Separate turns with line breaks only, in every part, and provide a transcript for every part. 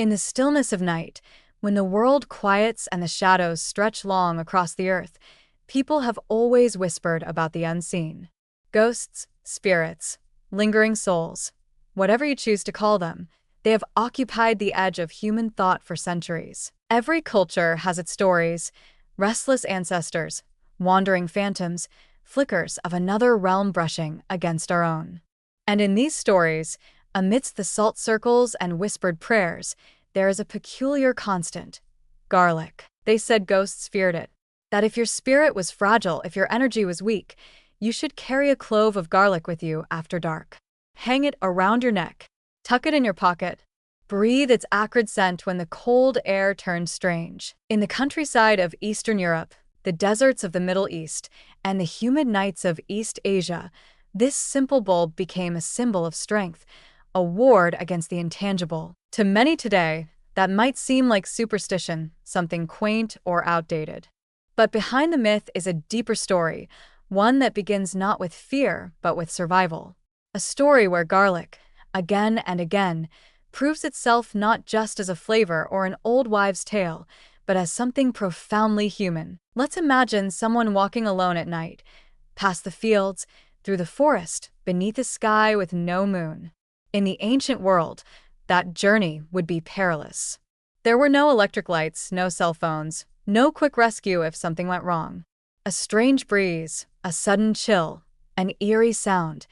In the stillness of night, when the world quiets and the shadows stretch long across the earth, people have always whispered about the unseen. Ghosts, spirits, lingering souls, whatever you choose to call them, they have occupied the edge of human thought for centuries. Every culture has its stories, restless ancestors, wandering phantoms, flickers of another realm brushing against our own. And in these stories, amidst the salt circles and whispered prayers, there is a peculiar constant: garlic. They said ghosts feared it, that if your spirit was fragile, if your energy was weak, you should carry a clove of garlic with you after dark. Hang it around your neck, tuck it in your pocket, breathe its acrid scent when the cold air turns strange. In the countryside of Eastern Europe, the deserts of the Middle East, and the humid nights of East Asia, this simple bulb became a symbol of strength, a ward against the intangible. To many today, that might seem like superstition, something quaint or outdated. But behind the myth is a deeper story, one that begins not with fear, but with survival. A story where garlic, again and again, proves itself not just as a flavor or an old wives' tale, but as something profoundly human. Let's imagine someone walking alone at night, past the fields, through the forest, beneath a sky with no moon. In the ancient world, that journey would be perilous. There were no electric lights, no cell phones, no quick rescue if something went wrong. A strange breeze, a sudden chill, an eerie sound,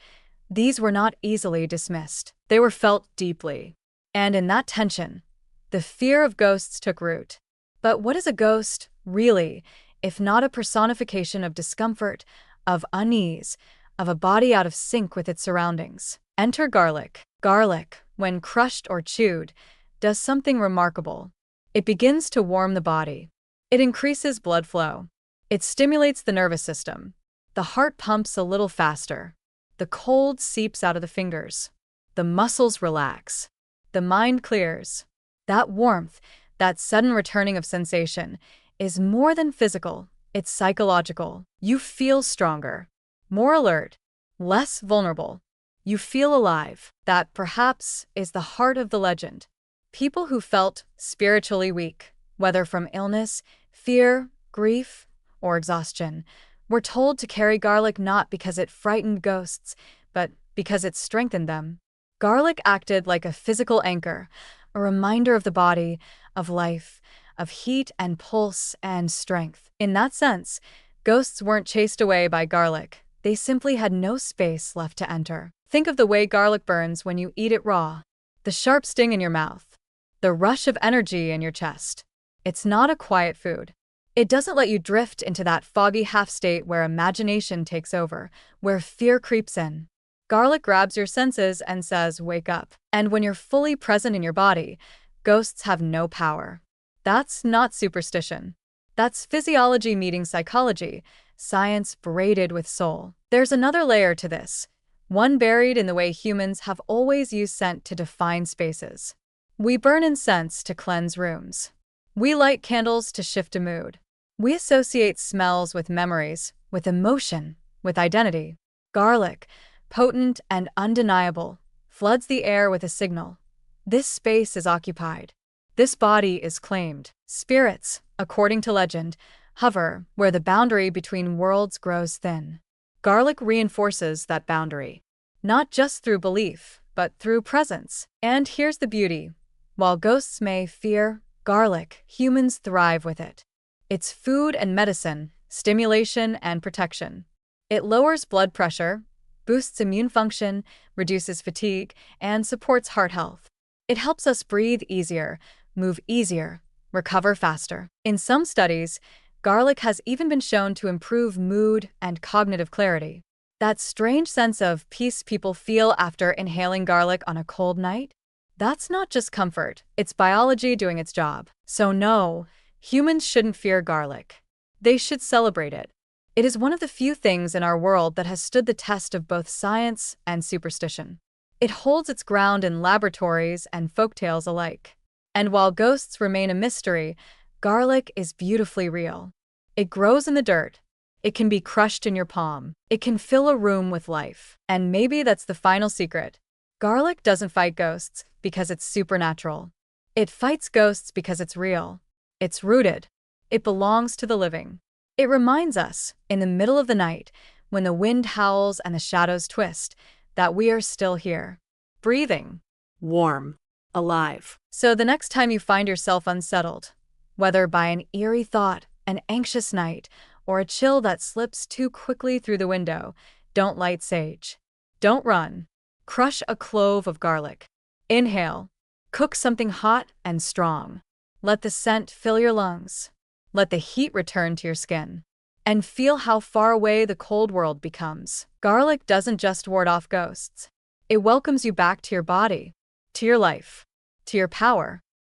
these were not easily dismissed. They were felt deeply. And in that tension, the fear of ghosts took root. But what is a ghost, really, if not a personification of discomfort, of unease, of a body out of sync with its surroundings? Enter garlic. Garlic, when crushed or chewed, does something remarkable. It begins to warm the body. It increases blood flow. It stimulates the nervous system. The heart pumps a little faster. The cold seeps out of the fingers. The muscles relax. The mind clears. That warmth, that sudden returning of sensation, is more than physical, it's psychological. You feel stronger, more alert, less vulnerable. You feel alive. That, perhaps, is the heart of the legend. People who felt spiritually weak, whether from illness, fear, grief, or exhaustion, were told to carry garlic not because it frightened ghosts, but because it strengthened them. Garlic acted like a physical anchor, a reminder of the body, of life, of heat and pulse and strength. In that sense, ghosts weren't chased away by garlic. They simply had no space left to enter. Think of the way garlic burns when you eat it raw. The sharp sting in your mouth. The rush of energy in your chest. It's not a quiet food. It doesn't let you drift into that foggy half-state where imagination takes over, where fear creeps in. Garlic grabs your senses and says, "Wake up." And when you're fully present in your body, ghosts have no power. That's not superstition. That's physiology meeting psychology, science braided with soul. There's another layer to this, one buried in the way humans have always used scent to define spaces. We burn incense to cleanse rooms. We light candles to shift a mood. We associate smells with memories, with emotion, with identity. Garlic, potent and undeniable, floods the air with a signal. This space is occupied. This body is claimed. Spirits, according to legend, hover where the boundary between worlds grows thin. Garlic reinforces that boundary, not just through belief, but through presence. And here's the beauty. While ghosts may fear garlic, humans thrive with it. It's food and medicine, stimulation and protection. It lowers blood pressure, boosts immune function, reduces fatigue, and supports heart health. It helps us breathe easier, move easier, recover faster. In some studies, garlic has even been shown to improve mood and cognitive clarity. That strange sense of peace people feel after inhaling garlic on a cold night? That's not just comfort, it's biology doing its job. So no, humans shouldn't fear garlic. They should celebrate it. It is one of the few things in our world that has stood the test of both science and superstition. It holds its ground in laboratories and folktales alike. And while ghosts remain a mystery, garlic is beautifully real. It grows in the dirt. It can be crushed in your palm. It can fill a room with life. And maybe that's the final secret. Garlic doesn't fight ghosts because it's supernatural. It fights ghosts because it's real. It's rooted. It belongs to the living. It reminds us, in the middle of the night, when the wind howls and the shadows twist, that we are still here, breathing,
Warm. Alive.
so the next time you find yourself unsettled, whether by an eerie thought, an anxious night, or a chill that slips too quickly through the window, don't light sage. Don't run. Crush a clove of garlic. Inhale. Cook something hot and strong. Let the scent fill your lungs. Let the heat return to your skin. And feel how far away the cold world becomes. Garlic doesn't just ward off ghosts. It welcomes you back to your body, to your life, to your power.